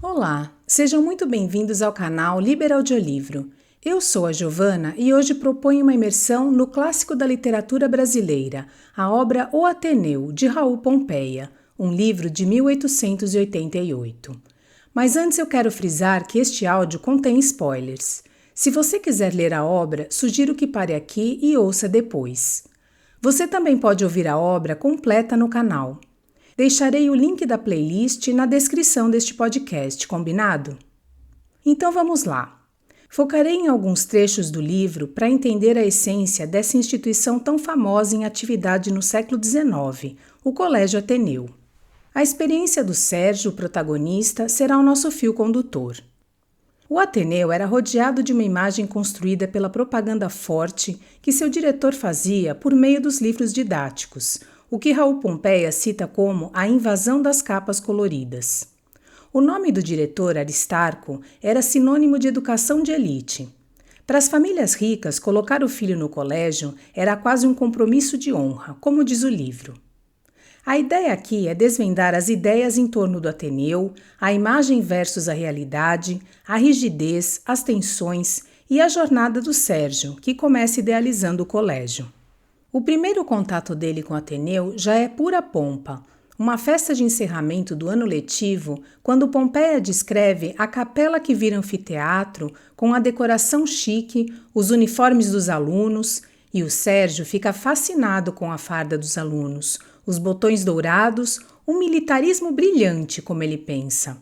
Olá, sejam muito bem-vindos ao canal Liberaudiolivro. Eu sou a Giovana e hoje proponho uma imersão no clássico da literatura brasileira, a obra O Ateneu, de Raul Pompeia, um livro de 1888. Mas antes eu quero frisar que este áudio contém spoilers. Se você quiser ler a obra, sugiro que pare aqui e ouça depois. Você também pode ouvir a obra completa no canal. Deixarei o link da playlist na descrição deste podcast, combinado? Então vamos lá. Focarei em alguns trechos do livro para entender a essência dessa instituição tão famosa em atividade no século XIX, o Colégio Ateneu. A experiência do Sérgio, o protagonista, será o nosso fio condutor. O Ateneu era rodeado de uma imagem construída pela propaganda forte que seu diretor fazia por meio dos livros didáticos, o que Raul Pompeia cita como a invasão das capas coloridas. O nome do diretor, Aristarco, era sinônimo de educação de elite. Para as famílias ricas, colocar o filho no colégio era quase um compromisso de honra, como diz o livro. A ideia aqui é desvendar as ideias em torno do Ateneu, a imagem versus a realidade, a rigidez, as tensões e a jornada do Sérgio, que começa idealizando o colégio. O primeiro contato dele com o Ateneu já é pura pompa, uma festa de encerramento do ano letivo, quando Pompeia descreve a capela que vira anfiteatro com a decoração chique, os uniformes dos alunos, e o Sérgio fica fascinado com a farda dos alunos, os botões dourados, um militarismo brilhante, como ele pensa.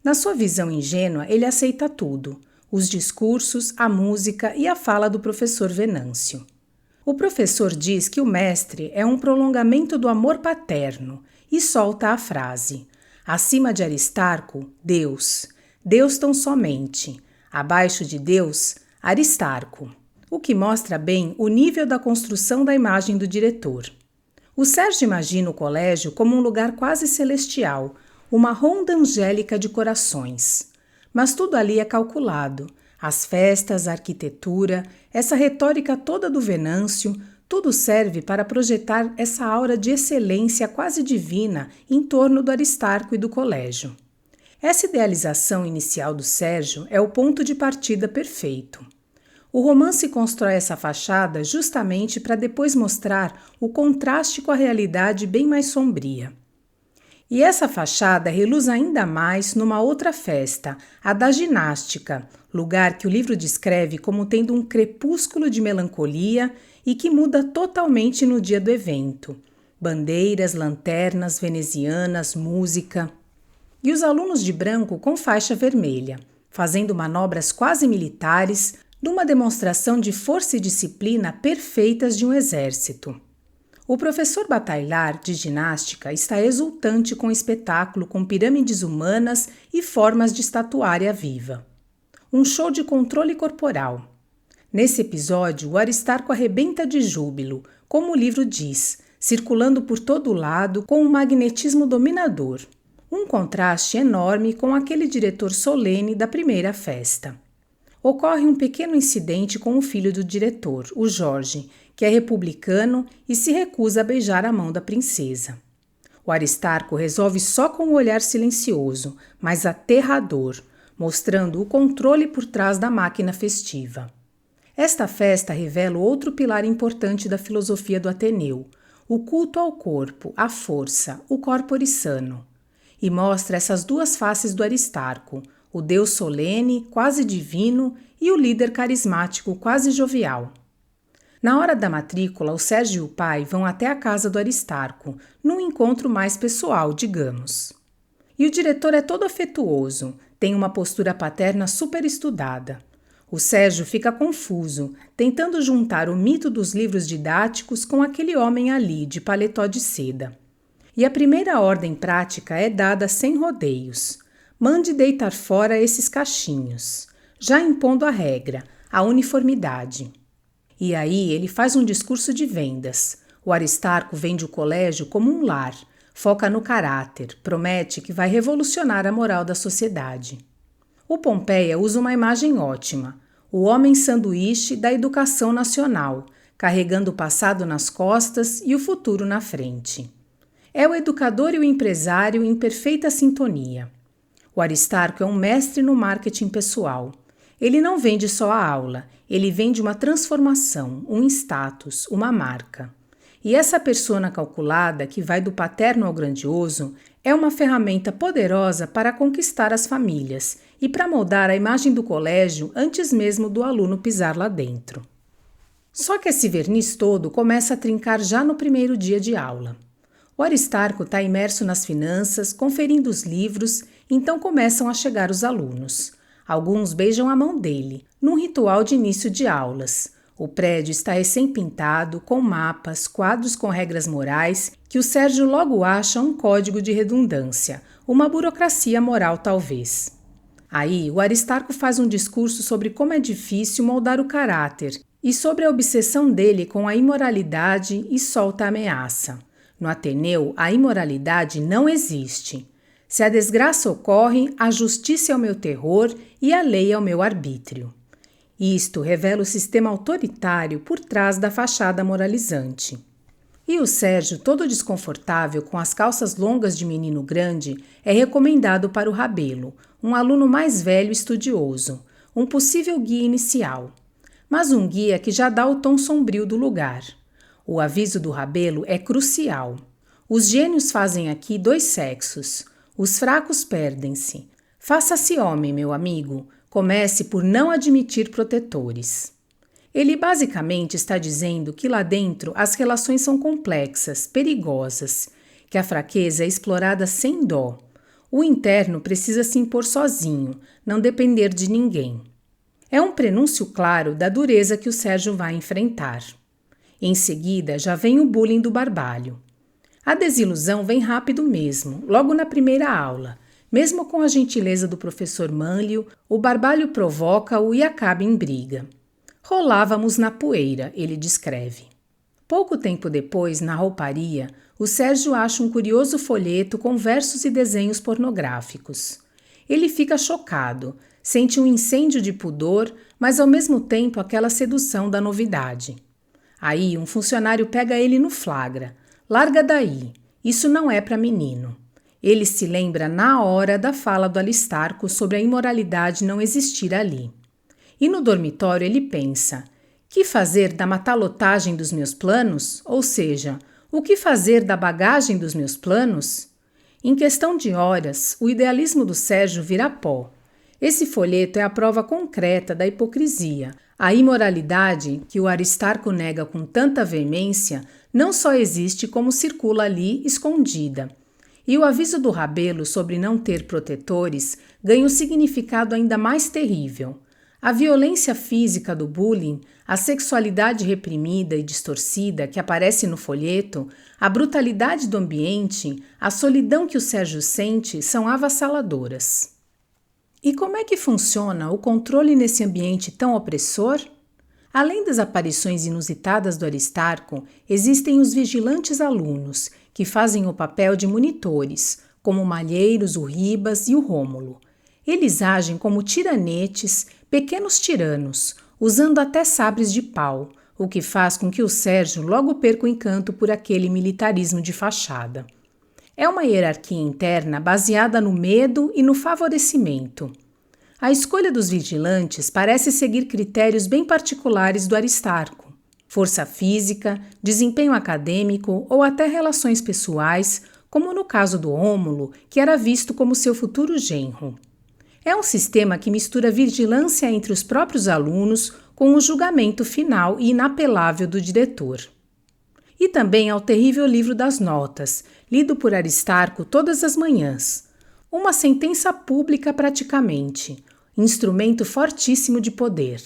Na sua visão ingênua, ele aceita tudo, os discursos, a música e a fala do professor Venâncio. O professor diz que o mestre é um prolongamento do amor paterno e solta a frase: acima de Aristarco, Deus. Deus tão somente. Abaixo de Deus, Aristarco. O que mostra bem o nível da construção da imagem do diretor. O Sérgio imagina o colégio como um lugar quase celestial, uma ronda angélica de corações. Mas tudo ali é calculado. As festas, a arquitetura, essa retórica toda do Venâncio, tudo serve para projetar essa aura de excelência quase divina em torno do Aristarco e do colégio. Essa idealização inicial do Sérgio é o ponto de partida perfeito. O romance constrói essa fachada justamente para depois mostrar o contraste com a realidade bem mais sombria. E essa fachada reluz ainda mais numa outra festa, a da ginástica, lugar que o livro descreve como tendo um crepúsculo de melancolia e que muda totalmente no dia do evento. Bandeiras, lanternas, venezianas, música. E os alunos de branco com faixa vermelha, fazendo manobras quase militares, numa demonstração de força e disciplina perfeitas de um exército. O professor Bataillard, de ginástica, está exultante com o espetáculo com pirâmides humanas e formas de estatuária viva. Um show de controle corporal. Nesse episódio, o Aristarco arrebenta de júbilo, como o livro diz, circulando por todo lado com um magnetismo dominador. Um contraste enorme com aquele diretor solene da primeira festa. Ocorre um pequeno incidente com o filho do diretor, o Jorge, que é republicano e se recusa a beijar a mão da princesa. O Aristarco resolve só com um olhar silencioso, mas aterrador, mostrando o controle por trás da máquina festiva. Esta festa revela outro pilar importante da filosofia do Ateneu, o culto ao corpo, à força, o corpore sano. E mostra essas duas faces do Aristarco, o deus solene, quase divino, e o líder carismático, quase jovial. Na hora da matrícula, o Sérgio e o pai vão até a casa do Aristarco, num encontro mais pessoal, digamos. E o diretor é todo afetuoso, tem uma postura paterna super estudada. O Sérgio fica confuso, tentando juntar o mito dos livros didáticos com aquele homem ali, de paletó de seda. E a primeira ordem prática é dada sem rodeios. Mande deitar fora esses cachinhos, já impondo a regra, a uniformidade. E aí ele faz um discurso de vendas. O Aristarco vende o colégio como um lar, foca no caráter, promete que vai revolucionar a moral da sociedade. O Pompeia usa uma imagem ótima, o homem sanduíche da educação nacional, carregando o passado nas costas e o futuro na frente. É o educador e o empresário em perfeita sintonia. O Aristarco é um mestre no marketing pessoal. Ele não vende só a aula, ele vende uma transformação, um status, uma marca. E essa persona calculada, que vai do paterno ao grandioso, é uma ferramenta poderosa para conquistar as famílias e para moldar a imagem do colégio antes mesmo do aluno pisar lá dentro. Só que esse verniz todo começa a trincar já no primeiro dia de aula. O Aristarco está imerso nas finanças, conferindo os livros, então começam a chegar os alunos. Alguns beijam a mão dele, num ritual de início de aulas. O prédio está recém-pintado, com mapas, quadros com regras morais, que o Sérgio logo acha um código de redundância, uma burocracia moral talvez. Aí, o Aristarco faz um discurso sobre como é difícil moldar o caráter e sobre a obsessão dele com a imoralidade e solta a ameaça. No Ateneu, a imoralidade não existe. Se a desgraça ocorre, a justiça é o meu terror e a lei é o meu arbítrio. Isto revela o sistema autoritário por trás da fachada moralizante. E o Sérgio, todo desconfortável com as calças longas de menino grande, é recomendado para o Rabelo, um aluno mais velho e estudioso, um possível guia inicial. Mas um guia que já dá o tom sombrio do lugar. O aviso do Rabelo é crucial. Os gênios fazem aqui 2 sexos. Os fracos perdem-se. Faça-se homem, meu amigo. Comece por não admitir protetores. Ele basicamente está dizendo que lá dentro as relações são complexas, perigosas, que a fraqueza é explorada sem dó. O interno precisa se impor sozinho, não depender de ninguém. É um prenúncio claro da dureza que o Sérgio vai enfrentar. Em seguida, já vem o bullying do Barbalho. A desilusão vem rápido mesmo, logo na primeira aula. Mesmo com a gentileza do professor Mânlio, o Barbalho provoca-o e acaba em briga. Rolávamos na poeira, ele descreve. Pouco tempo depois, na rouparia, o Sérgio acha um curioso folheto com versos e desenhos pornográficos. Ele fica chocado, sente um incêndio de pudor, mas ao mesmo tempo aquela sedução da novidade. Aí um funcionário pega ele no flagra. Larga daí, isso não é para menino. Ele se lembra na hora da fala do Aristarco sobre a imoralidade não existir ali. E no dormitório ele pensa, que fazer da matalotagem dos meus planos? Ou seja, o que fazer da bagagem dos meus planos? Em questão de horas, o idealismo do Sérgio vira pó. Esse folheto é a prova concreta da hipocrisia. A imoralidade que o Aristarco nega com tanta veemência não só existe como circula ali escondida. E o aviso do Rabelo sobre não ter protetores ganha um significado ainda mais terrível. A violência física do bullying, a sexualidade reprimida e distorcida que aparece no folheto, a brutalidade do ambiente, a solidão que o Sérgio sente são avassaladoras. E como é que funciona o controle nesse ambiente tão opressor? Além das aparições inusitadas do Aristarco, existem os vigilantes alunos, que fazem o papel de monitores, como o Malheiros, o Ribas e o Rômulo. Eles agem como tiranetes, pequenos tiranos, usando até sabres de pau, o que faz com que o Sérgio logo perca o encanto por aquele militarismo de fachada. É uma hierarquia interna baseada no medo e no favorecimento. A escolha dos vigilantes parece seguir critérios bem particulares do Aristarco. Força física, desempenho acadêmico ou até relações pessoais, como no caso do Rômulo, que era visto como seu futuro genro. É um sistema que mistura vigilância entre os próprios alunos com o julgamento final e inapelável do diretor. E também ao terrível livro das notas, lido por Aristarco todas as manhãs. Uma sentença pública praticamente, instrumento fortíssimo de poder.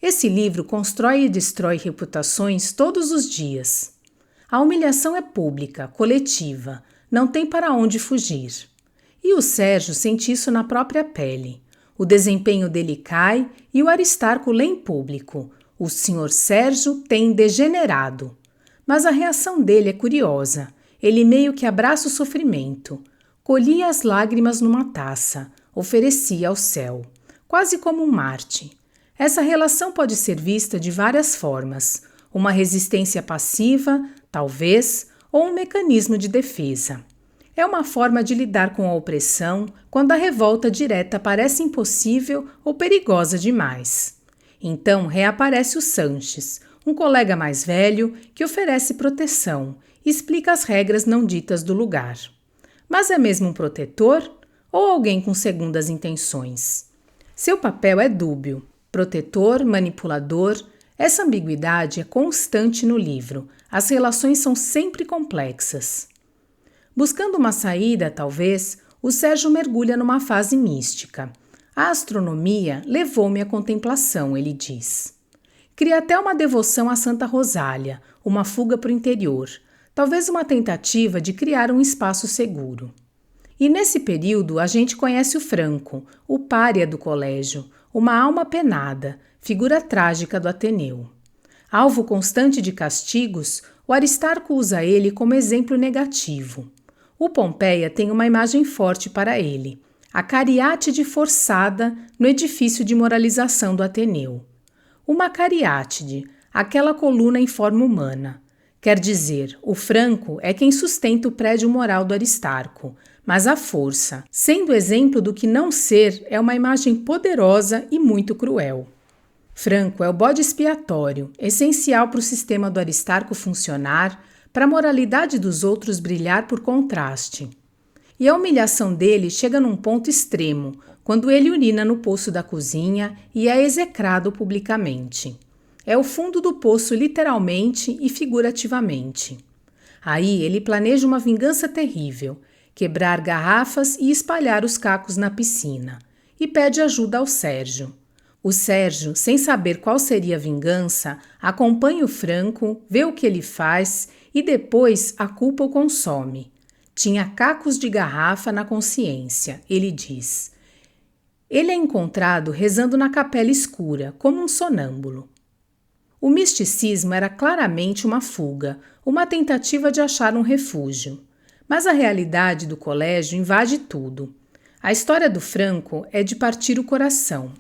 Esse livro constrói e destrói reputações todos os dias. A humilhação é pública, coletiva, não tem para onde fugir. E o Sérgio sente isso na própria pele. O desempenho dele cai e o Aristarco lê em público. O senhor Sérgio tem degenerado. Mas a reação dele é curiosa. Ele meio que abraça o sofrimento. Colhia as lágrimas numa taça, oferecia ao céu, quase como um Marte. Essa relação pode ser vista de várias formas. Uma resistência passiva, talvez, ou um mecanismo de defesa. é uma forma de lidar com a opressão quando a revolta direta parece impossível ou perigosa demais. Então reaparece o Sanches, um colega mais velho que oferece proteção e explica as regras não ditas do lugar. Mas é mesmo um protetor ou alguém com segundas intenções? Seu papel é dúbio, protetor, manipulador. Essa ambiguidade é constante no livro. As relações são sempre complexas. Buscando uma saída, talvez, o Sérgio mergulha numa fase mística. A astronomia levou-me à contemplação, ele diz. Cria até uma devoção a Santa Rosália, uma fuga para o interior, talvez uma tentativa de criar um espaço seguro. E nesse período a gente conhece o Franco, o pária do colégio, uma alma penada, figura trágica do Ateneu. Alvo constante de castigos, o Aristarco usa ele como exemplo negativo. O Pompeia tem uma imagem forte para ele, a cariátide forçada no edifício de moralização do Ateneu. Uma cariátide, aquela coluna em forma humana. Quer dizer, o Franco é quem sustenta o prédio moral do Aristarco, mas a força, sendo exemplo do que não ser, é uma imagem poderosa e muito cruel. Franco é o bode expiatório, essencial para o sistema do Aristarco funcionar, para a moralidade dos outros brilhar por contraste. E a humilhação dele chega num ponto extremo, quando ele urina no poço da cozinha e é execrado publicamente. É o fundo do poço literalmente e figurativamente. Aí ele planeja uma vingança terrível, quebrar garrafas e espalhar os cacos na piscina, e pede ajuda ao Sérgio. O Sérgio, sem saber qual seria a vingança, acompanha o Franco, vê o que ele faz e depois a culpa o consome. Tinha cacos de garrafa na consciência, ele diz. Ele é encontrado rezando na capela escura, como um sonâmbulo. O misticismo era claramente uma fuga, uma tentativa de achar um refúgio. Mas a realidade do colégio invade tudo. A história do Franco é de partir o coração.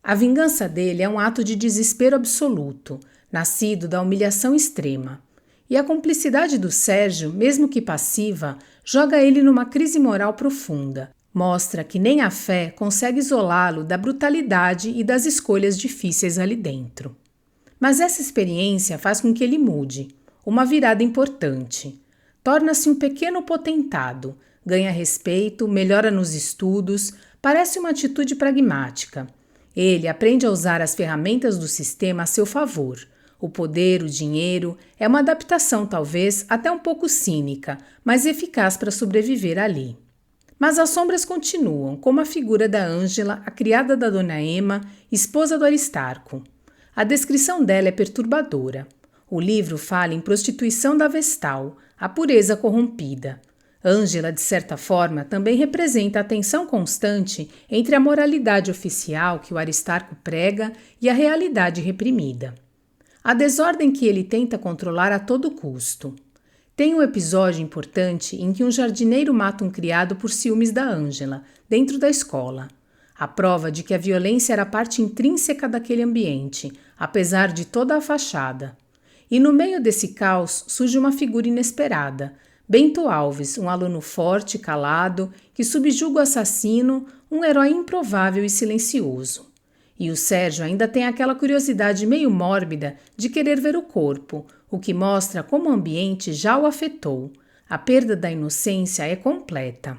A vingança dele é um ato de desespero absoluto, nascido da humilhação extrema. E a cumplicidade do Sérgio, mesmo que passiva, joga ele numa crise moral profunda. Mostra que nem a fé consegue isolá-lo da brutalidade e das escolhas difíceis ali dentro. Mas essa experiência faz com que ele mude, uma virada importante. Torna-se um pequeno potentado, ganha respeito, melhora nos estudos, parece uma atitude pragmática. Ele aprende a usar as ferramentas do sistema a seu favor. O poder, o dinheiro, é uma adaptação talvez até um pouco cínica, mas eficaz para sobreviver ali. Mas as sombras continuam, como a figura da Ângela, a criada da Dona Ema, esposa do Aristarco. A descrição dela é perturbadora. O livro fala em prostituição da Vestal, a pureza corrompida. Ângela, de certa forma, também representa a tensão constante entre a moralidade oficial que o Aristarco prega e a realidade reprimida. A desordem que ele tenta controlar a todo custo. Tem um episódio importante em que um jardineiro mata um criado por ciúmes da Ângela, dentro da escola. A prova de que a violência era parte intrínseca daquele ambiente, apesar de toda a fachada. E no meio desse caos surge uma figura inesperada, Bento Alves, um aluno forte, calado, que subjuga o assassino, um herói improvável e silencioso. E o Sérgio ainda tem aquela curiosidade meio mórbida de querer ver o corpo, o que mostra como o ambiente já o afetou. A perda da inocência é completa.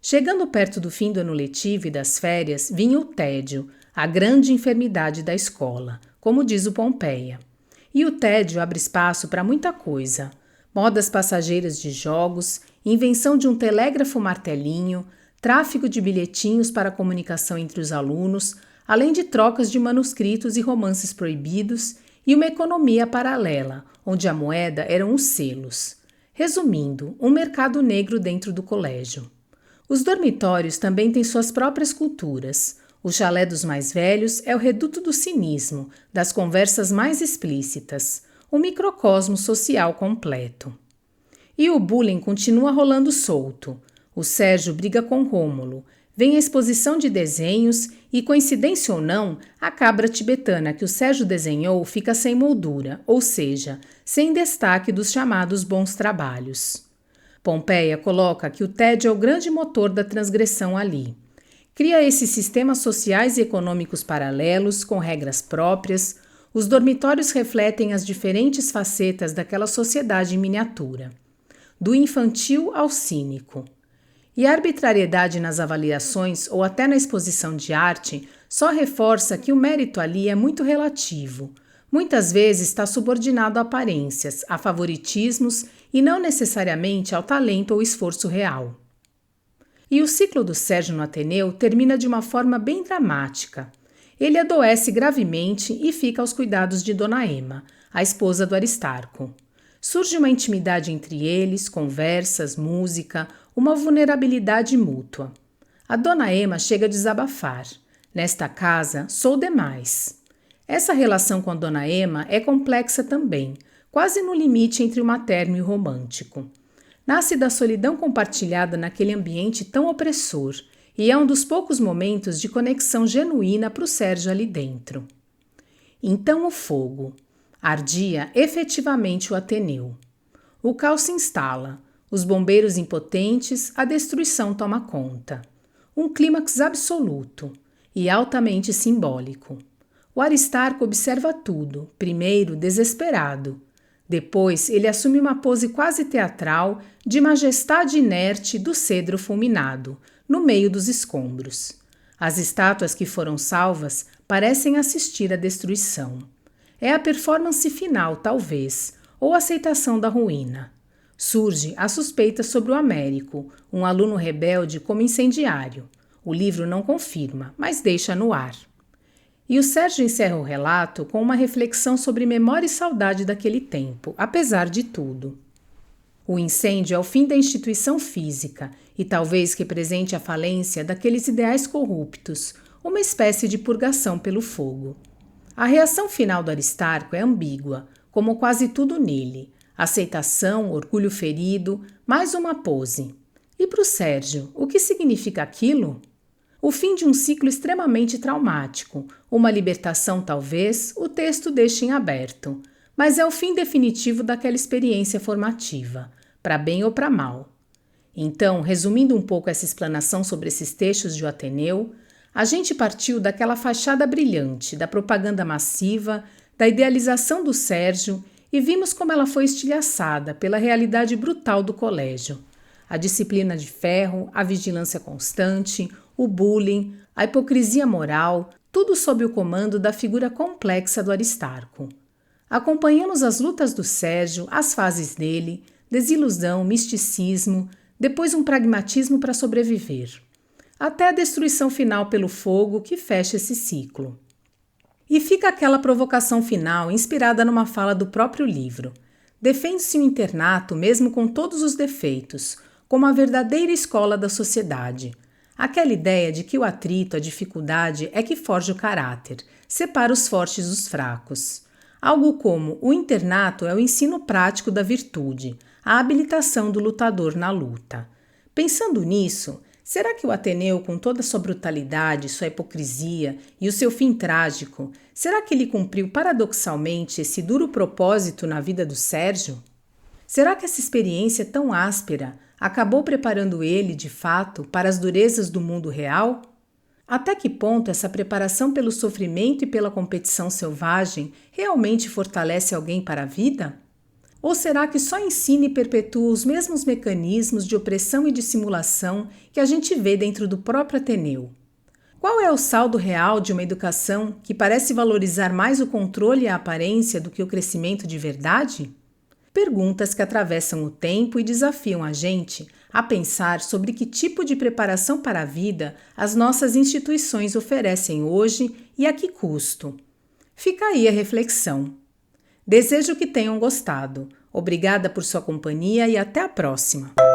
Chegando perto do fim do ano letivo e das férias, vinha o tédio, a grande enfermidade da escola, como diz o Pompeia. E o tédio abre espaço para muita coisa. Modas passageiras de jogos, invenção de um telégrafo martelinho, tráfico de bilhetinhos para a comunicação entre os alunos, além de trocas de manuscritos e romances proibidos, e uma economia paralela, onde a moeda eram os selos. Resumindo, um mercado negro dentro do colégio. Os dormitórios também têm suas próprias culturas. O chalé dos mais velhos é o reduto do cinismo, das conversas mais explícitas, um microcosmo social completo. E o bullying continua rolando solto. O Sérgio briga com Rômulo, vem a exposição de desenhos e, coincidência ou não, a cabra tibetana que o Sérgio desenhou fica sem moldura, ou seja, sem destaque dos chamados bons trabalhos. Pompeia coloca que o tédio é o grande motor da transgressão ali. Cria esses sistemas sociais e econômicos paralelos, com regras próprias. Os dormitórios refletem as diferentes facetas daquela sociedade em miniatura, do infantil ao cínico. E a arbitrariedade nas avaliações ou até na exposição de arte só reforça que o mérito ali é muito relativo. Muitas vezes está subordinado a aparências, a favoritismos e não necessariamente ao talento ou esforço real. E o ciclo do Sérgio no Ateneu termina de uma forma bem dramática. Ele adoece gravemente e fica aos cuidados de Dona Ema, a esposa do Aristarco. Surge uma intimidade entre eles, conversas, música, uma vulnerabilidade mútua. A Dona Ema chega a desabafar. Nesta casa, sou demais. Essa relação com a Dona Ema é complexa também, quase no limite entre o materno e o romântico. Nasce da solidão compartilhada naquele ambiente tão opressor e é um dos poucos momentos de conexão genuína para o Sérgio ali dentro. Então o fogo. Ardia efetivamente o Ateneu. O caos se instala, os bombeiros impotentes, a destruição toma conta. Um clímax absoluto e altamente simbólico. O Aristarco observa tudo, primeiro desesperado. Depois ele assume uma pose quase teatral de majestade inerte do cedro fulminado, no meio dos escombros. As estátuas que foram salvas parecem assistir à destruição. É a performance final, talvez, ou a aceitação da ruína. Surge a suspeita sobre o Américo, um aluno rebelde como incendiário. O livro não confirma, mas deixa no ar. E o Sérgio encerra o relato com uma reflexão sobre memória e saudade daquele tempo, apesar de tudo. O incêndio é o fim da instituição física e talvez represente a falência daqueles ideais corruptos, uma espécie de purgação pelo fogo. A reação final do Aristarco é ambígua, como quase tudo nele. Aceitação, orgulho ferido, mais uma pose. E para o Sérgio, o que significa aquilo? O fim de um ciclo extremamente traumático, uma libertação talvez, o texto deixa em aberto, mas é o fim definitivo daquela experiência formativa, para bem ou para mal. Então, resumindo um pouco essa explanação sobre esses textos de O Ateneu, a gente partiu daquela fachada brilhante, da propaganda massiva, da idealização do Sérgio e vimos como ela foi estilhaçada pela realidade brutal do colégio. A disciplina de ferro, a vigilância constante, o bullying, a hipocrisia moral, tudo sob o comando da figura complexa do Aristarco. Acompanhamos as lutas do Sérgio, as fases dele, desilusão, misticismo, depois um pragmatismo para sobreviver, até a destruição final pelo fogo que fecha esse ciclo. E fica aquela provocação final inspirada numa fala do próprio livro. Defende-se o internato mesmo com todos os defeitos, como a verdadeira escola da sociedade. Aquela ideia de que o atrito, a dificuldade é que forja o caráter, separa os fortes dos fracos. Algo como o internato é o ensino prático da virtude, a habilitação do lutador na luta. Pensando nisso, será que o Ateneu, com toda a sua brutalidade, sua hipocrisia e o seu fim trágico, será que ele cumpriu paradoxalmente esse duro propósito na vida do Sérgio? Será que essa experiência tão áspera acabou preparando ele, de fato, para as durezas do mundo real? Até que ponto essa preparação pelo sofrimento e pela competição selvagem realmente fortalece alguém para a vida? Ou será que só ensina e perpetua os mesmos mecanismos de opressão e dissimulação que a gente vê dentro do próprio Ateneu? Qual é o saldo real de uma educação que parece valorizar mais o controle e a aparência do que o crescimento de verdade? Perguntas que atravessam o tempo e desafiam a gente a pensar sobre que tipo de preparação para a vida as nossas instituições oferecem hoje e a que custo. Fica aí a reflexão. Desejo que tenham gostado. Obrigada por sua companhia e até a próxima!